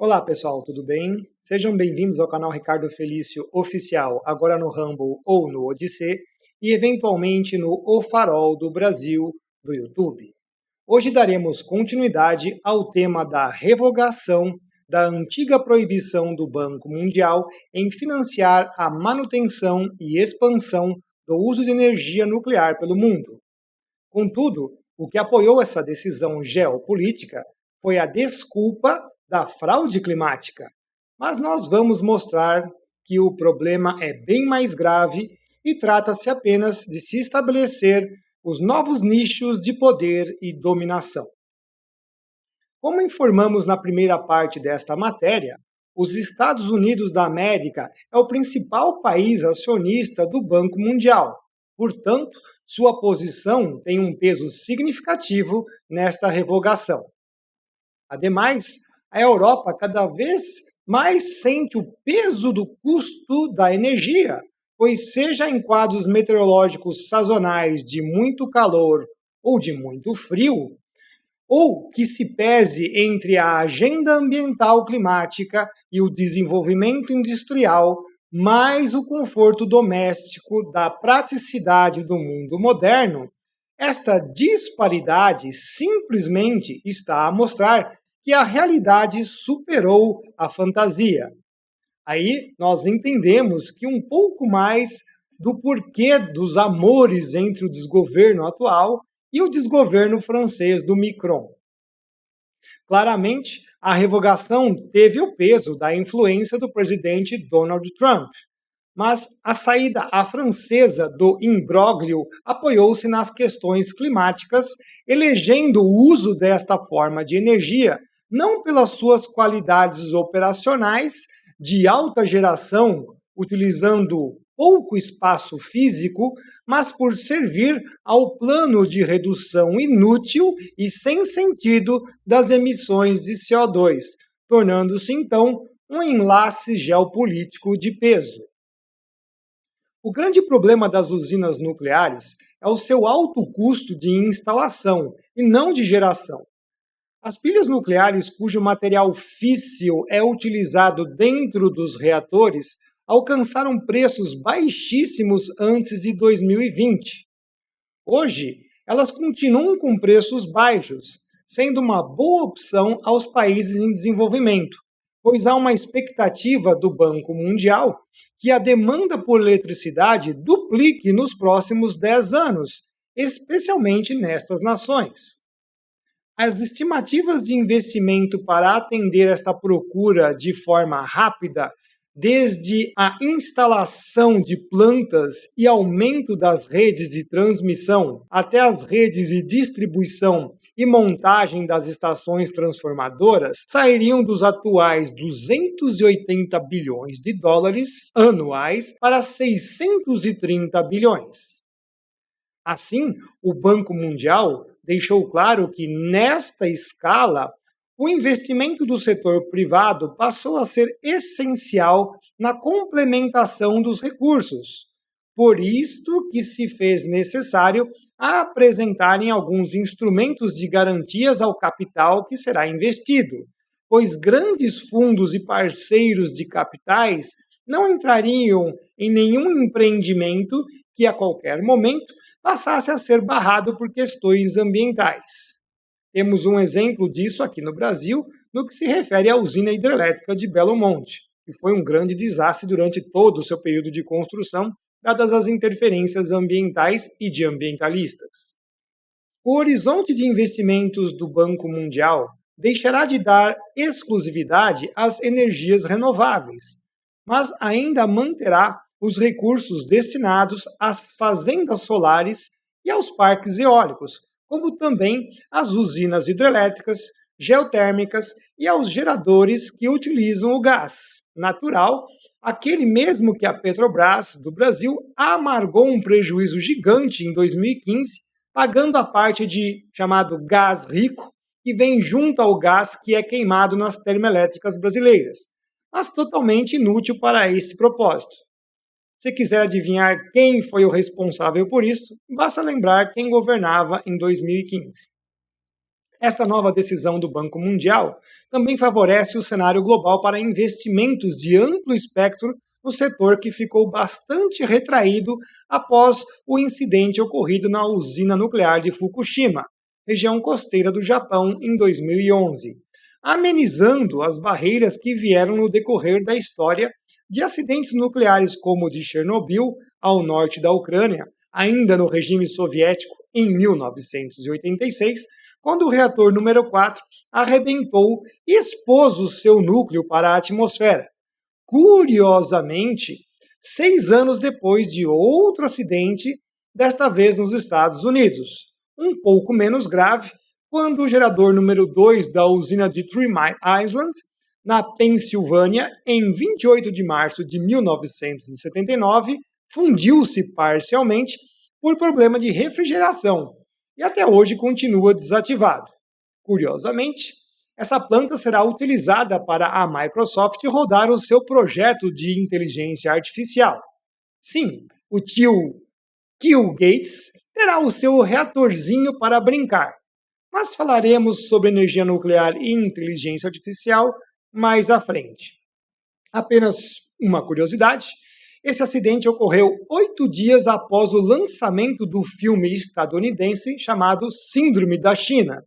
Olá pessoal, tudo bem? Sejam bem-vindos ao canal Ricardo Felício Oficial, agora no Rumble ou no Odissê, e eventualmente no O Farol do Brasil do YouTube. Hoje daremos continuidade ao tema da revogação da antiga proibição do Banco Mundial em financiar a manutenção e expansão do uso de energia nuclear pelo mundo. Contudo, o que apoiou essa decisão geopolítica foi a desculpa da fraude climática. Mas nós vamos mostrar que o problema é bem mais grave e trata-se apenas de se estabelecer os novos nichos de poder e dominação. Como informamos na primeira parte desta matéria, os Estados Unidos da América é o principal país acionista do Banco Mundial. Portanto, sua posição tem um peso significativo nesta revogação. Ademais, a Europa cada vez mais sente o peso do custo da energia, pois seja em quadros meteorológicos sazonais de muito calor ou de muito frio, ou que se pese entre a agenda ambiental climática e o desenvolvimento industrial, mais o conforto doméstico da praticidade do mundo moderno, esta disparidade simplesmente está a mostrar que a realidade superou a fantasia. Aí nós entendemos que um pouco mais do porquê dos amores entre o desgoverno atual e o desgoverno francês do Macron. Claramente, a revogação teve o peso da influência do presidente Donald Trump, mas a saída francesa do imbróglio apoiou-se nas questões climáticas, elegendo o uso desta forma de energia não pelas suas qualidades operacionais de alta geração, utilizando pouco espaço físico, mas por servir ao plano de redução inútil e sem sentido das emissões de CO2, tornando-se então um enlace geopolítico de peso. O grande problema das usinas nucleares é o seu alto custo de instalação e não de geração. As pilhas nucleares cujo material físsil é utilizado dentro dos reatores alcançaram preços baixíssimos antes de 2020. Hoje, elas continuam com preços baixos, sendo uma boa opção aos países em desenvolvimento, pois há uma expectativa do Banco Mundial que a demanda por eletricidade duplique nos próximos 10 anos, especialmente nestas nações. As estimativas de investimento para atender esta procura de forma rápida, desde a instalação de plantas e aumento das redes de transmissão até as redes de distribuição e montagem das estações transformadoras, sairiam dos atuais 280 bilhões de dólares anuais para 630 bilhões. Assim, o Banco Mundial deixou claro que, nesta escala, o investimento do setor privado passou a ser essencial na complementação dos recursos. Por isto que se fez necessário apresentarem alguns instrumentos de garantias ao capital que será investido, pois grandes fundos e parceiros de capitais não entrariam em nenhum empreendimento que a qualquer momento passasse a ser barrado por questões ambientais. Temos um exemplo disso aqui no Brasil, no que se refere à usina hidrelétrica de Belo Monte, que foi um grande desastre durante todo o seu período de construção, dadas as interferências ambientais e de ambientalistas. O horizonte de investimentos do Banco Mundial deixará de dar exclusividade às energias renováveis, mas ainda manterá os recursos destinados às fazendas solares e aos parques eólicos, como também às usinas hidrelétricas, geotérmicas e aos geradores que utilizam o gás natural, aquele mesmo que a Petrobras do Brasil amargou um prejuízo gigante em 2015, pagando a parte de chamado gás rico, que vem junto ao gás que é queimado nas termoelétricas brasileiras, mas totalmente inútil para esse propósito. Se quiser adivinhar quem foi o responsável por isso, basta lembrar quem governava em 2015. Esta nova decisão do Banco Mundial também favorece o cenário global para investimentos de amplo espectro no setor que ficou bastante retraído após o incidente ocorrido na usina nuclear de Fukushima, região costeira do Japão, em 2011, amenizando as barreiras que vieram no decorrer da história de acidentes nucleares como o de Chernobyl, ao norte da Ucrânia, ainda no regime soviético, em 1986, quando o reator número 4 arrebentou e expôs o seu núcleo para a atmosfera. Curiosamente, 6 anos depois de outro acidente, desta vez nos Estados Unidos, um pouco menos grave, quando o gerador número 2 da usina de Three Mile Island, na Pensilvânia, em 28 de março de 1979, fundiu-se parcialmente por problema de refrigeração e até hoje continua desativado. Curiosamente, essa planta será utilizada para a Microsoft rodar o seu projeto de inteligência artificial. Sim, o tio Bill Gates terá o seu reatorzinho para brincar, mas falaremos sobre energia nuclear e inteligência artificial mais à frente. Apenas uma curiosidade, esse acidente ocorreu 8 dias após o lançamento do filme estadunidense chamado Síndrome da China,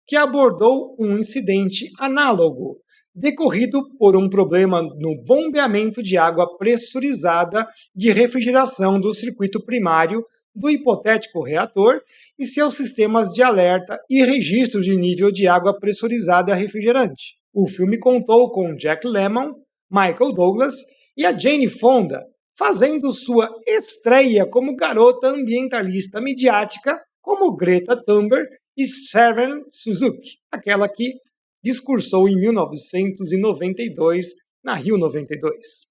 que abordou um incidente análogo, decorrido por um problema no bombeamento de água pressurizada de refrigeração do circuito primário do hipotético reator e seus sistemas de alerta e registro de nível de água pressurizada refrigerante. O filme contou com Jack Lemmon, Michael Douglas e a Jane Fonda, fazendo sua estreia como garota ambientalista midiática, como Greta Thunberg e Sharon Suzuki, aquela que discursou em 1992 na Rio 92.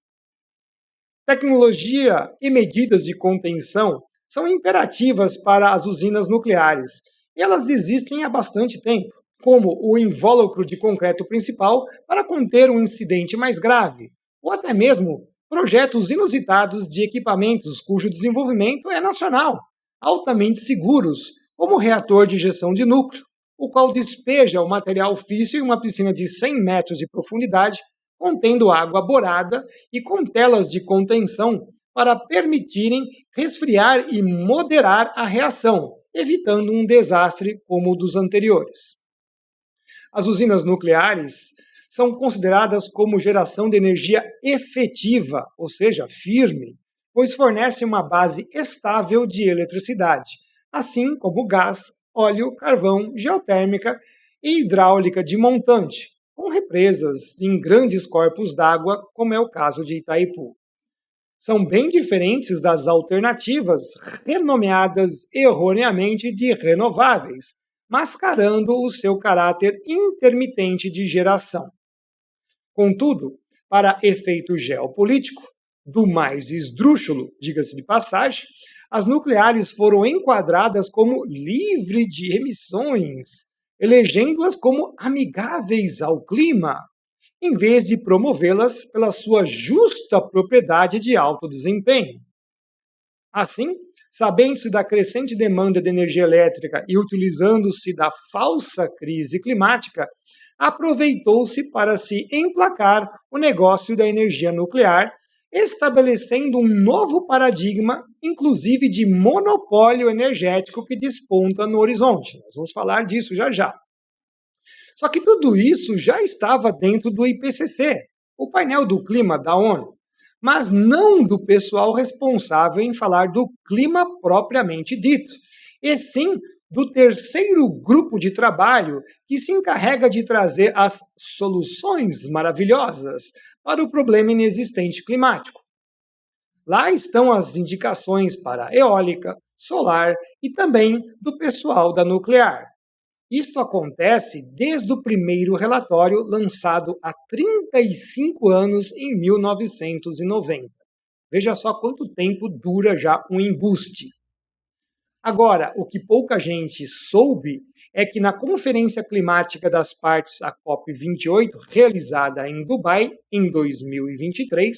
Tecnologia e medidas de contenção são imperativas para as usinas nucleares, e elas existem há bastante tempo, como o invólucro de concreto principal para conter um incidente mais grave, ou até mesmo projetos inusitados de equipamentos cujo desenvolvimento é nacional, altamente seguros, como o reator de injeção de núcleo, o qual despeja o material físsil em uma piscina de 100 metros de profundidade, contendo água borada e com telas de contenção para permitirem resfriar e moderar a reação, evitando um desastre como o dos anteriores. As usinas nucleares são consideradas como geração de energia efetiva, ou seja, firme, pois fornecem uma base estável de eletricidade, assim como gás, óleo, carvão, geotérmica e hidráulica de montante, com represas em grandes corpos d'água, como é o caso de Itaipu. São bem diferentes das alternativas renomeadas erroneamente de renováveis, mascarando o seu caráter intermitente de geração. Contudo, para efeito geopolítico, do mais esdrúxulo, diga-se de passagem, as nucleares foram enquadradas como livre de emissões, elegendo-as como amigáveis ao clima, em vez de promovê-las pela sua justa propriedade de alto desempenho. Assim, sabendo-se da crescente demanda de energia elétrica e utilizando-se da falsa crise climática, aproveitou-se para se emplacar o negócio da energia nuclear, estabelecendo um novo paradigma, inclusive de monopólio energético que desponta no horizonte. Nós vamos falar disso já já. Só que tudo isso já estava dentro do IPCC, o painel do clima da ONU, mas não do pessoal responsável em falar do clima propriamente dito, e sim do terceiro grupo de trabalho que se encarrega de trazer as soluções maravilhosas para o problema inexistente climático. Lá estão as indicações para eólica, solar e também do pessoal da nuclear. Isto acontece desde o primeiro relatório lançado há 35 anos em 1990. Veja só quanto tempo dura já um embuste. Agora, o que pouca gente soube é que na Conferência Climática das Partes, a COP28, realizada em Dubai em 2023,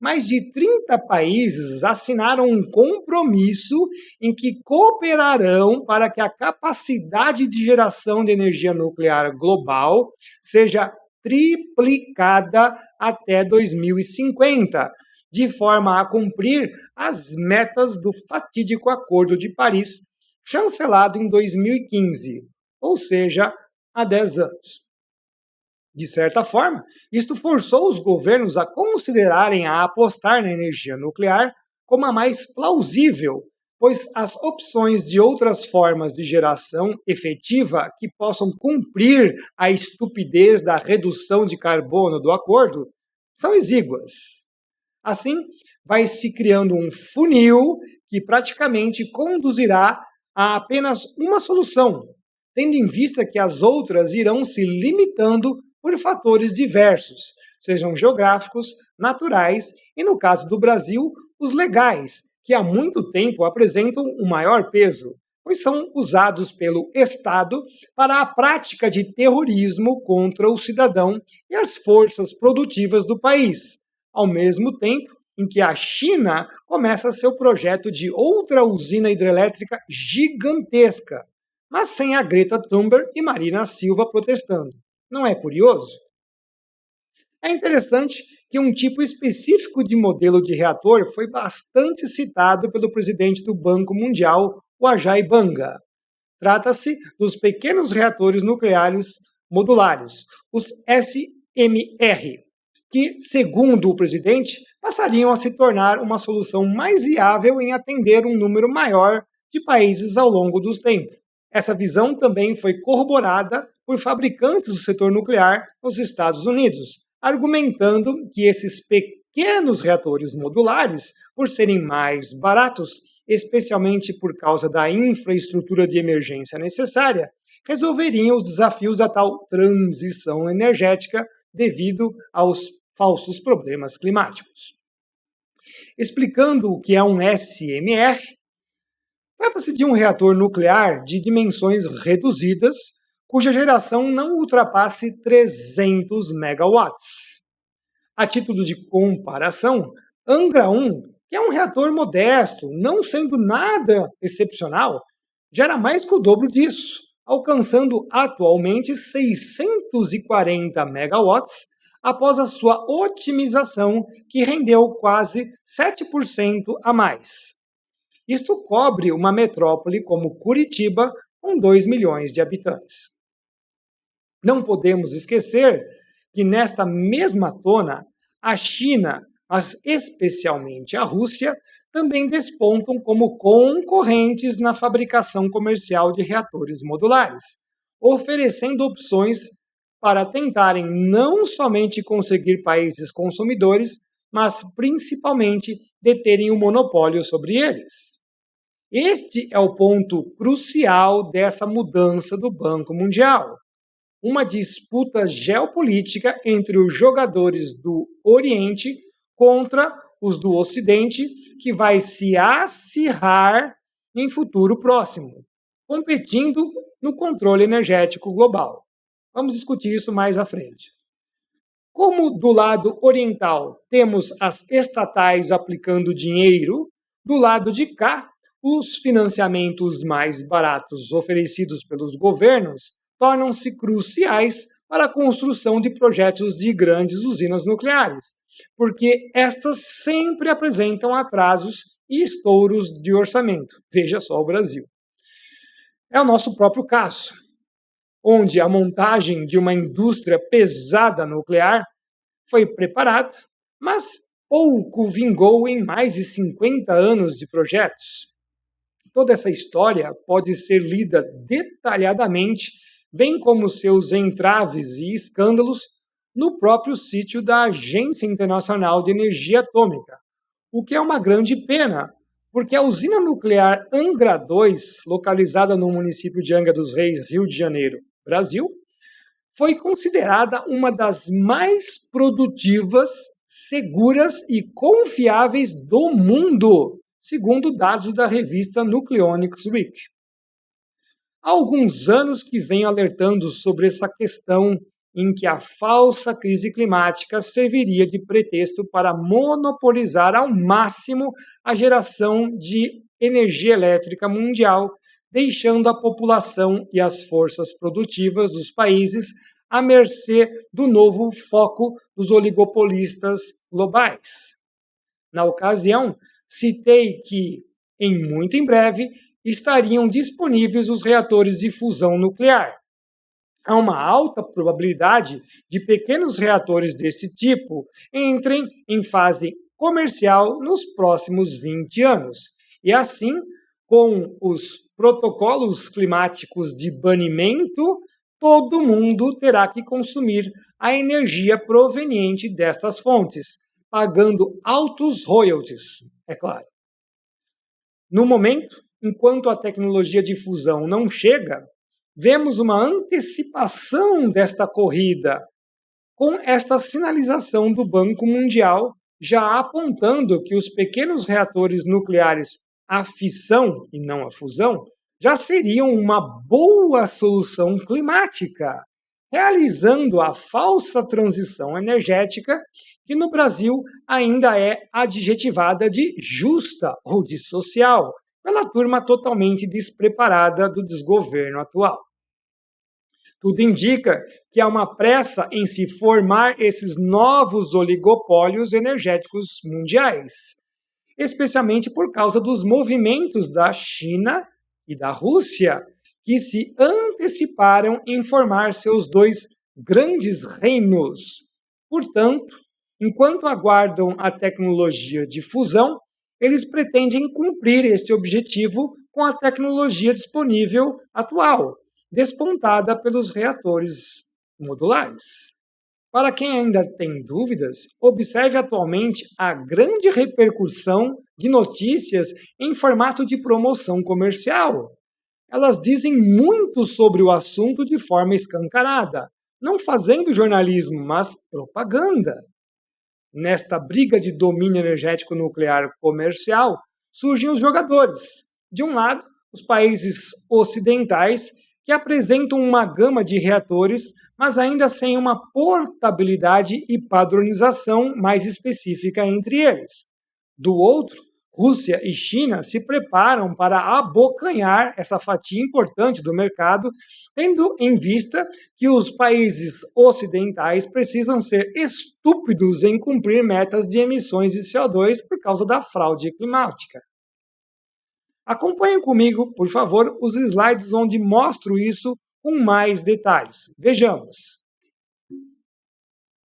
mais de 30 países assinaram um compromisso em que cooperarão para que a capacidade de geração de energia nuclear global seja triplicada até 2050, de forma a cumprir as metas do fatídico Acordo de Paris, chancelado em 2015, ou seja, há 10 anos. De certa forma, isto forçou os governos a considerarem a apostar na energia nuclear como a mais plausível, pois as opções de outras formas de geração efetiva que possam cumprir a estupidez da redução de carbono do acordo são exíguas. Assim, vai se criando um funil que praticamente conduzirá a apenas uma solução, tendo em vista que as outras irão se limitando por fatores diversos, sejam geográficos, naturais e, no caso do Brasil, os legais, que há muito tempo apresentam um maior peso, pois são usados pelo Estado para a prática de terrorismo contra o cidadão e as forças produtivas do país, ao mesmo tempo em que a China começa seu projeto de outra usina hidrelétrica gigantesca, mas sem a Greta Thunberg e Marina Silva protestando. Não é curioso? É interessante que um tipo específico de modelo de reator foi bastante citado pelo presidente do Banco Mundial, o Ajay Banga. Trata-se dos pequenos reatores nucleares modulares, os SMR, que, segundo o presidente, passariam a se tornar uma solução mais viável em atender um número maior de países ao longo do tempo. Essa visão também foi corroborada por fabricantes do setor nuclear nos Estados Unidos, argumentando que esses pequenos reatores modulares, por serem mais baratos, especialmente por causa da infraestrutura de emergência necessária, resolveriam os desafios da tal transição energética devido aos falsos problemas climáticos. Explicando o que é um SMR, trata-se de um reator nuclear de dimensões reduzidas, cuja geração não ultrapasse 300 megawatts. A título de comparação, Angra 1, que é um reator modesto, não sendo nada excepcional, gera mais que o dobro disso, alcançando atualmente 640 megawatts após a sua otimização, que rendeu quase 7% a mais. Isto cobre uma metrópole como Curitiba, com 2 milhões de habitantes. Não podemos esquecer que nesta mesma tona, a China, mas especialmente a Rússia, também despontam como concorrentes na fabricação comercial de reatores modulares, oferecendo opções para tentarem não somente conseguir países consumidores, mas principalmente deterem o monopólio sobre eles. Este é o ponto crucial dessa mudança do Banco Mundial. Uma disputa geopolítica entre os jogadores do Oriente contra os do Ocidente, que vai se acirrar em futuro próximo, competindo no controle energético global. Vamos discutir isso mais à frente. Como do lado oriental temos as estatais aplicando dinheiro, do lado de cá, os financiamentos mais baratos oferecidos pelos governos tornam-se cruciais para a construção de projetos de grandes usinas nucleares, porque estas sempre apresentam atrasos e estouros de orçamento. Veja só o Brasil. É o nosso próprio caso, onde a montagem de uma indústria pesada nuclear foi preparada, mas pouco vingou em mais de 50 anos de projetos. Toda essa história pode ser lida detalhadamente, bem como seus entraves e escândalos, no próprio sítio da Agência Internacional de Energia Atômica, o que é uma grande pena, porque a usina nuclear Angra 2, localizada no município de Angra dos Reis, Rio de Janeiro, Brasil, foi considerada uma das mais produtivas, seguras e confiáveis do mundo, segundo dados da revista Nucleonics Week. Há alguns anos que venho alertando sobre essa questão em que a falsa crise climática serviria de pretexto para monopolizar ao máximo a geração de energia elétrica mundial, deixando a população e as forças produtivas dos países à mercê do novo foco dos oligopolistas globais. Na ocasião, citei que, muito em breve, estariam disponíveis os reatores de fusão nuclear. Há uma alta probabilidade de pequenos reatores desse tipo entrem em fase comercial nos próximos 20 anos. E assim, com os protocolos climáticos de banimento, todo mundo terá que consumir a energia proveniente destas fontes, pagando altos royalties, é claro. No momento, enquanto a tecnologia de fusão não chega, vemos uma antecipação desta corrida, com esta sinalização do Banco Mundial já apontando que os pequenos reatores nucleares à fissão e não à fusão já seriam uma boa solução climática, realizando a falsa transição energética que no Brasil ainda é adjetivada de justa ou de social, pela turma totalmente despreparada do desgoverno atual. Tudo indica que há uma pressa em se formar esses novos oligopólios energéticos mundiais, especialmente por causa dos movimentos da China e da Rússia, que se anteciparam em formar seus dois grandes reinos. Portanto, enquanto aguardam a tecnologia de fusão, eles pretendem cumprir este objetivo com a tecnologia disponível atual, despontada pelos reatores modulares. Para quem ainda tem dúvidas, observe atualmente a grande repercussão de notícias em formato de promoção comercial. Elas dizem muito sobre o assunto de forma escancarada, não fazendo jornalismo, mas propaganda. Nesta briga de domínio energético nuclear comercial, surgem os jogadores. De um lado, os países ocidentais, que apresentam uma gama de reatores, mas ainda sem uma portabilidade e padronização mais específica entre eles. Do outro, Rússia e China se preparam para abocanhar essa fatia importante do mercado, tendo em vista que os países ocidentais precisam ser estúpidos em cumprir metas de emissões de CO2 por causa da fraude climática. Acompanhem comigo, por favor, os slides onde mostro isso com mais detalhes. Vejamos.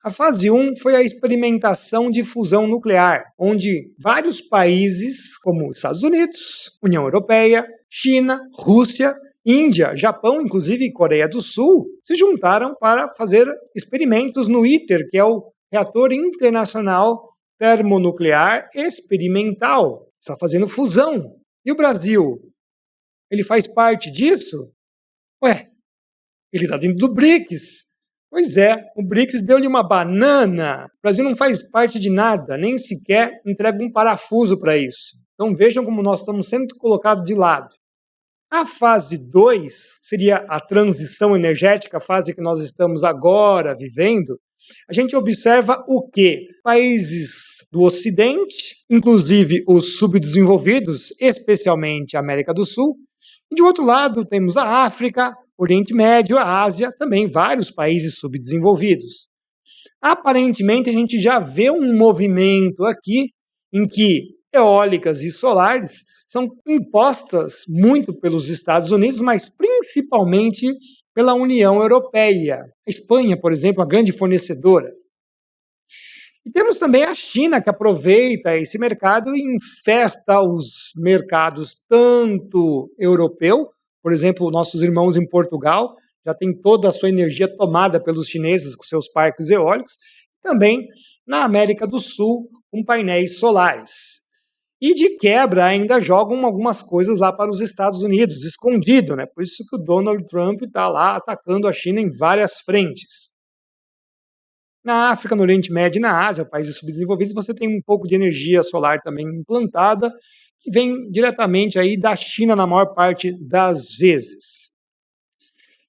A fase 1 foi a experimentação de fusão nuclear, onde vários países, como Estados Unidos, União Europeia, China, Rússia, Índia, Japão, inclusive Coreia do Sul, se juntaram para fazer experimentos no ITER, que é o Reator Internacional Termonuclear Experimental. Está fazendo fusão. E o Brasil? Ele faz parte disso? Ué, ele está dentro do BRICS. Pois é, o BRICS deu-lhe uma banana. O Brasil não faz parte de nada, nem sequer entrega um parafuso para isso. Então vejam como nós estamos sendo colocados de lado. A fase 2 seria a transição energética, a fase que nós estamos agora vivendo. A gente observa o quê? Países do Ocidente, inclusive os subdesenvolvidos, especialmente a América do Sul. E de outro lado temos a África, Oriente Médio, a Ásia, também vários países subdesenvolvidos. Aparentemente, a gente já vê um movimento aqui em que eólicas e solares são impostas muito pelos Estados Unidos, mas principalmente pela União Europeia. A Espanha, por exemplo, a grande fornecedora. E temos também a China, que aproveita esse mercado e infesta os mercados tanto europeu. Por exemplo, nossos irmãos em Portugal já têm toda a sua energia tomada pelos chineses com seus parques eólicos, também na América do Sul com painéis solares. E de quebra ainda jogam algumas coisas lá para os Estados Unidos, escondido, né? Por isso que o Donald Trump está lá atacando a China em várias frentes. Na África, no Oriente Médio e na Ásia, países subdesenvolvidos, você tem um pouco de energia solar também implantada, que vem diretamente aí da China na maior parte das vezes.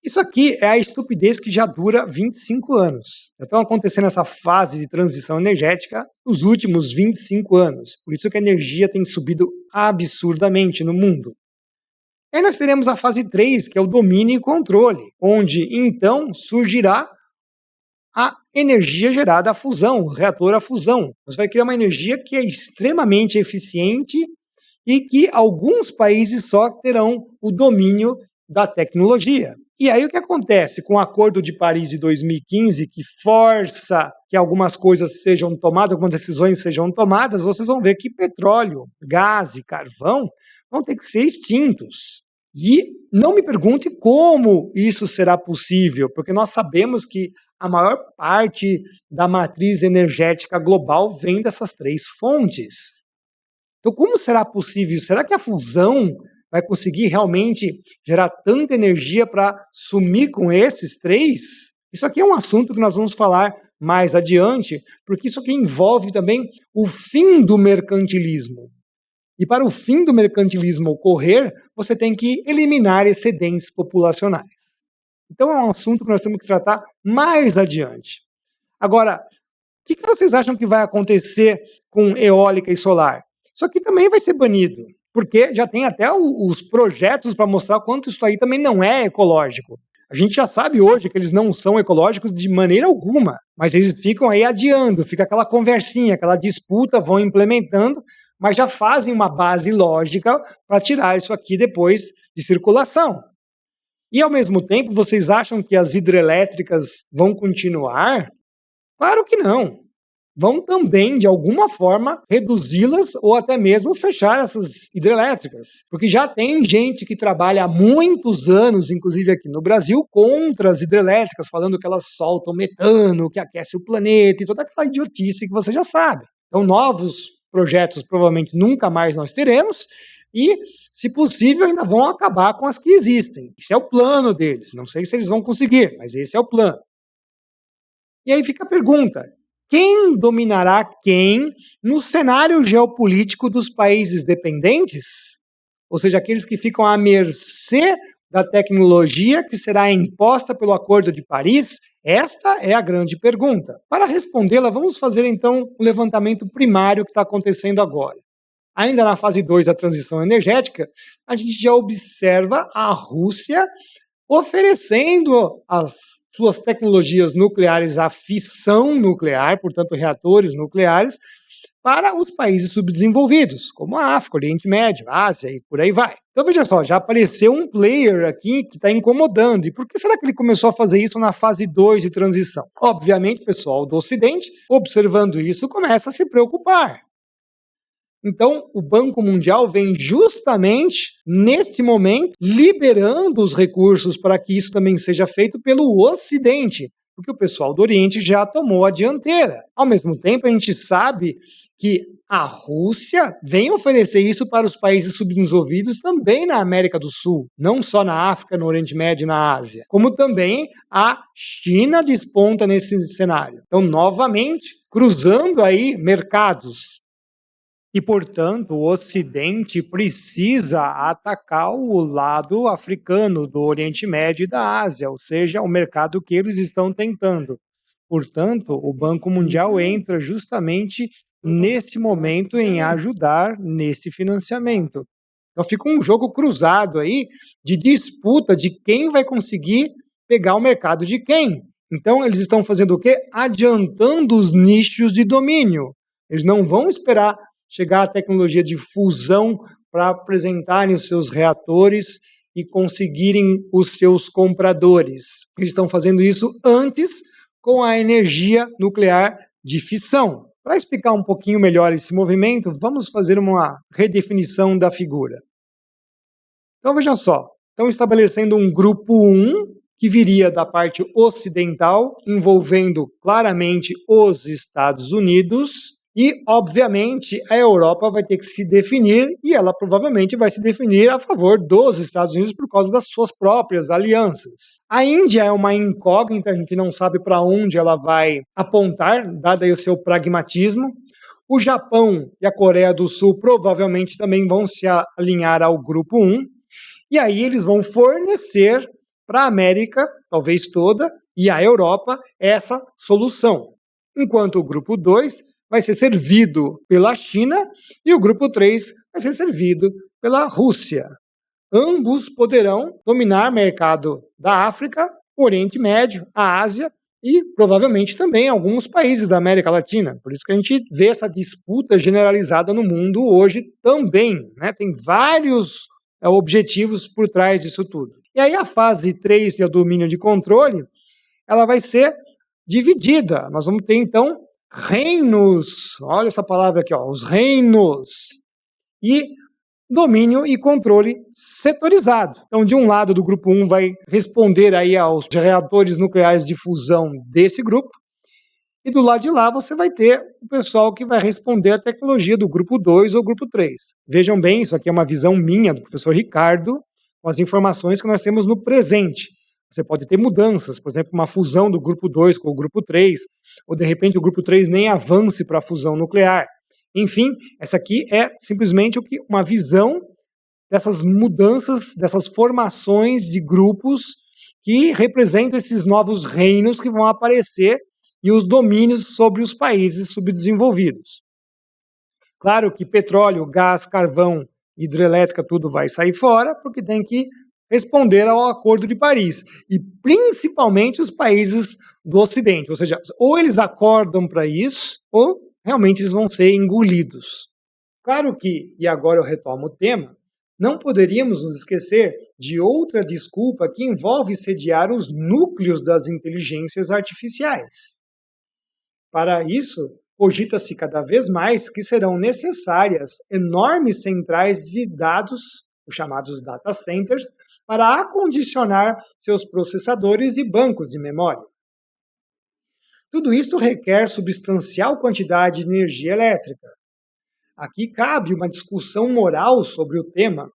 Isso aqui é a estupidez que já dura 25 anos. Já estão acontecendo essa fase de transição energética nos últimos 25 anos. Por isso que a energia tem subido absurdamente no mundo. Aí nós teremos a fase 3, que é o domínio e controle, onde então surgirá a energia gerada à fusão, o reator à fusão. Você vai criar uma energia que é extremamente eficiente e que alguns países só terão o domínio da tecnologia. E aí o que acontece com o Acordo de Paris de 2015, que força que algumas coisas sejam tomadas, algumas decisões sejam tomadas, vocês vão ver que petróleo, gás e carvão vão ter que ser extintos. E não me pergunte como isso será possível, porque nós sabemos que a maior parte da matriz energética global vem dessas 3 fontes. Então, como será possível? Será que a fusão vai conseguir realmente gerar tanta energia para sumir com esses 3? Isso aqui é um assunto que nós vamos falar mais adiante, porque isso aqui envolve também o fim do mercantilismo. E para o fim do mercantilismo ocorrer, você tem que eliminar excedentes populacionais. Então é um assunto que nós temos que tratar mais adiante. Agora, o que vocês acham que vai acontecer com eólica e solar? Isso aqui também vai ser banido, porque já tem até os projetos para mostrar quanto isso aí também não é ecológico. A gente já sabe hoje que eles não são ecológicos de maneira alguma, mas eles ficam aí adiando, fica aquela conversinha, aquela disputa, vão implementando, mas já fazem uma base lógica para tirar isso aqui depois de circulação. E, ao mesmo tempo, vocês acham que as hidrelétricas vão continuar? Claro que não. Vão também, de alguma forma, reduzi-las ou até mesmo fechar essas hidrelétricas. Porque já tem gente que trabalha há muitos anos, inclusive aqui no Brasil, contra as hidrelétricas, falando que elas soltam metano, que aquece o planeta e toda aquela idiotice que você já sabe. Então, novos projetos provavelmente nunca mais nós teremos e, se possível, ainda vão acabar com as que existem. Esse é o plano deles. Não sei se eles vão conseguir, mas esse é o plano. E aí fica a pergunta: quem dominará quem no cenário geopolítico dos países dependentes? Ou seja, aqueles que ficam à mercê da tecnologia que será imposta pelo Acordo de Paris? Esta é a grande pergunta. Para respondê-la, vamos fazer então o levantamento primário que está acontecendo agora. Ainda na fase 2 da transição energética, a gente já observa a Rússia oferecendo as suas tecnologias nucleares à fissão nuclear, portanto reatores nucleares, para os países subdesenvolvidos, como a África, Oriente Médio, Ásia e por aí vai. Então veja só, já apareceu um player aqui que está incomodando. E por que será que ele começou a fazer isso na fase 2 de transição? Obviamente, o pessoal do Ocidente, observando isso, começa a se preocupar. Então, o Banco Mundial vem justamente nesse momento liberando os recursos para que isso também seja feito pelo Ocidente, porque o pessoal do Oriente já tomou a dianteira. Ao mesmo tempo, a gente sabe que a Rússia vem oferecer isso para os países subdesenvolvidos também na América do Sul, não só na África, no Oriente Médio e na Ásia, como também a China desponta nesse cenário. Então, novamente, cruzando aí mercados. E, portanto, o Ocidente precisa atacar o lado africano, do Oriente Médio e da Ásia, ou seja, o mercado que eles estão tentando. Portanto, o Banco Mundial entra justamente nesse momento em ajudar nesse financiamento. Então fica um jogo cruzado aí de disputa de quem vai conseguir pegar o mercado de quem. Então eles estão fazendo o quê? Adiantando os nichos de domínio. Eles não vão esperar chegar a tecnologia de fusão para apresentarem os seus reatores e conseguirem os seus compradores. Eles estão fazendo isso antes com a energia nuclear de fissão. Para explicar um pouquinho melhor esse movimento, vamos fazer uma redefinição da figura. Então veja só, estão estabelecendo um grupo 1, que viria da parte ocidental, envolvendo claramente os Estados Unidos, e, obviamente, a Europa vai ter que se definir, e ela provavelmente vai se definir a favor dos Estados Unidos por causa das suas próprias alianças. A Índia é uma incógnita, a gente não sabe para onde ela vai apontar, dado aí o seu pragmatismo. O Japão e a Coreia do Sul provavelmente também vão se alinhar ao grupo 1, e aí eles vão fornecer para a América, talvez toda, e a Europa, essa solução. Enquanto o grupo 2 vai ser servido pela China e o grupo 3 vai ser servido pela Rússia. Ambos poderão dominar o mercado da África, o Oriente Médio, a Ásia e provavelmente também alguns países da América Latina. Por isso que a gente vê essa disputa generalizada no mundo hoje também, né? Tem vários objetivos por trás disso tudo. E aí a fase 3 de domínio de controle, ela vai ser dividida. Nós vamos ter então reinos, olha essa palavra aqui, ó, os reinos, e domínio e controle setorizado. Então, de um lado do grupo 1 vai responder aí aos reatores nucleares de fusão desse grupo, e do lado de lá você vai ter o pessoal que vai responder à tecnologia do grupo 2 ou grupo 3. Vejam bem, isso aqui é uma visão minha, do professor Ricardo, com as informações que nós temos no presente. Você pode ter mudanças, por exemplo, uma fusão do grupo 2 com o grupo 3, ou de repente o grupo 3 nem avance para a fusão nuclear. Enfim, essa aqui é simplesmente uma visão dessas mudanças, dessas formações de grupos que representam esses novos reinos que vão aparecer e os domínios sobre os países subdesenvolvidos. Claro que petróleo, gás, carvão, hidrelétrica, tudo vai sair fora, porque tem que responder ao Acordo de Paris. E principalmente os países do Ocidente. Ou seja, ou eles acordam para isso, ou realmente eles vão ser engolidos. Claro que, e agora eu retomo o tema, não poderíamos nos esquecer de outra desculpa que envolve sediar os núcleos das inteligências artificiais. Para isso, cogita-se cada vez mais que serão necessárias enormes centrais de dados, os chamados data centers, para acondicionar seus processadores e bancos de memória. Tudo isso requer substancial quantidade de energia elétrica. Aqui cabe uma discussão moral sobre o tema,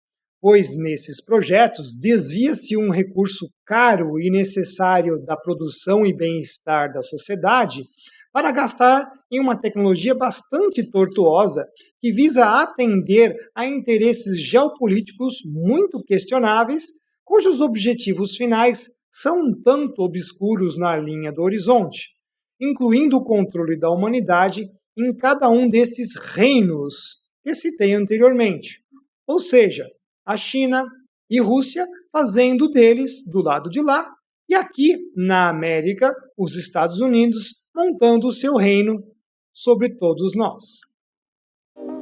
pois nesses projetos desvia-se um recurso caro e necessário da produção e bem-estar da sociedade para gastar em uma tecnologia bastante tortuosa que visa atender a interesses geopolíticos muito questionáveis, cujos objetivos finais são um tanto obscuros na linha do horizonte, incluindo o controle da humanidade em cada um desses reinos que citei anteriormente. Ou seja, a China e Rússia fazendo deles do lado de lá, e aqui na América, os Estados Unidos montando o seu reino sobre todos nós.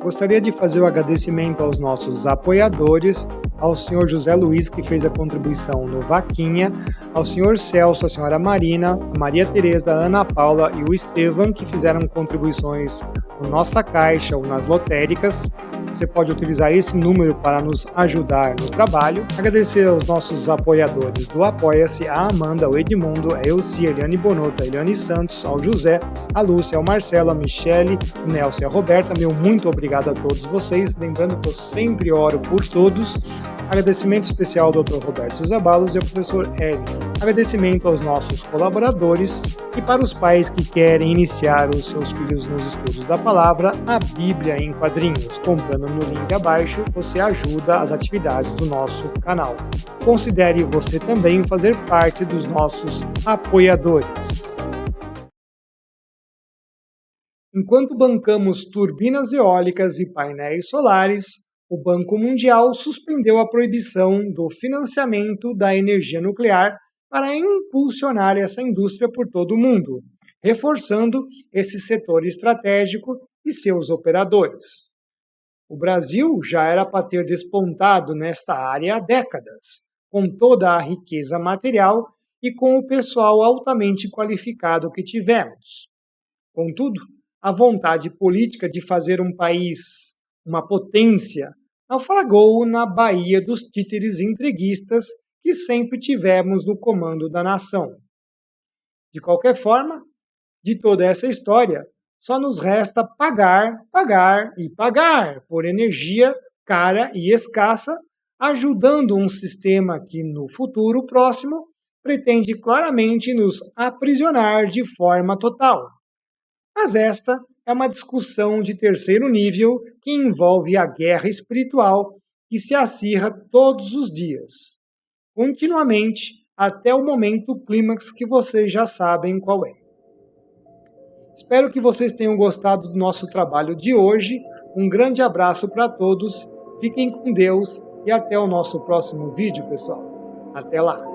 Gostaria de fazer o agradecimento aos nossos apoiadores, ao senhor José Luiz, que fez a contribuição no Vaquinha, ao senhor Celso, a senhora Marina, a Maria Tereza, a Ana Paula e o Estevam, que fizeram contribuições no Nossa Caixa ou nas lotéricas. Você pode utilizar esse número para nos ajudar no trabalho. Agradecer aos nossos apoiadores do Apoia-se, a Amanda, o Edmundo, a Elci, a Eliane Bonotto, a Eliane Santos, ao José, a Lúcia, ao Marcelo, a Michele, o Nelson e a Roberta. Meu muito obrigado a todos vocês. Lembrando que eu sempre oro por todos. Agradecimento especial ao Dr. Roberto Zabalos e ao professor Eric. Agradecimento aos nossos colaboradores e para os pais que querem iniciar os seus filhos nos estudos da palavra, a Bíblia em quadrinhos. Comprando no link abaixo, você ajuda as atividades do nosso canal. Considere você também fazer parte dos nossos apoiadores. Enquanto bancamos turbinas eólicas e painéis solares, o Banco Mundial suspendeu a proibição do financiamento da energia nuclear para impulsionar essa indústria por todo o mundo, reforçando esse setor estratégico e seus operadores. O Brasil já era para ter despontado nesta área há décadas, com toda a riqueza material e com o pessoal altamente qualificado que tivemos. Contudo, a vontade política de fazer um país uma potência, naufragou na baía dos títeres entreguistas que sempre tivemos no comando da nação. De qualquer forma, de toda essa história, só nos resta pagar, pagar e pagar por energia cara e escassa, ajudando um sistema que no futuro próximo pretende claramente nos aprisionar de forma total. Mas esta é uma discussão de terceiro nível que envolve a guerra espiritual que se acirra todos os dias, continuamente, até o momento clímax que vocês já sabem qual é. Espero que vocês tenham gostado do nosso trabalho de hoje. Um grande abraço para todos, fiquem com Deus e até o nosso próximo vídeo, pessoal. Até lá!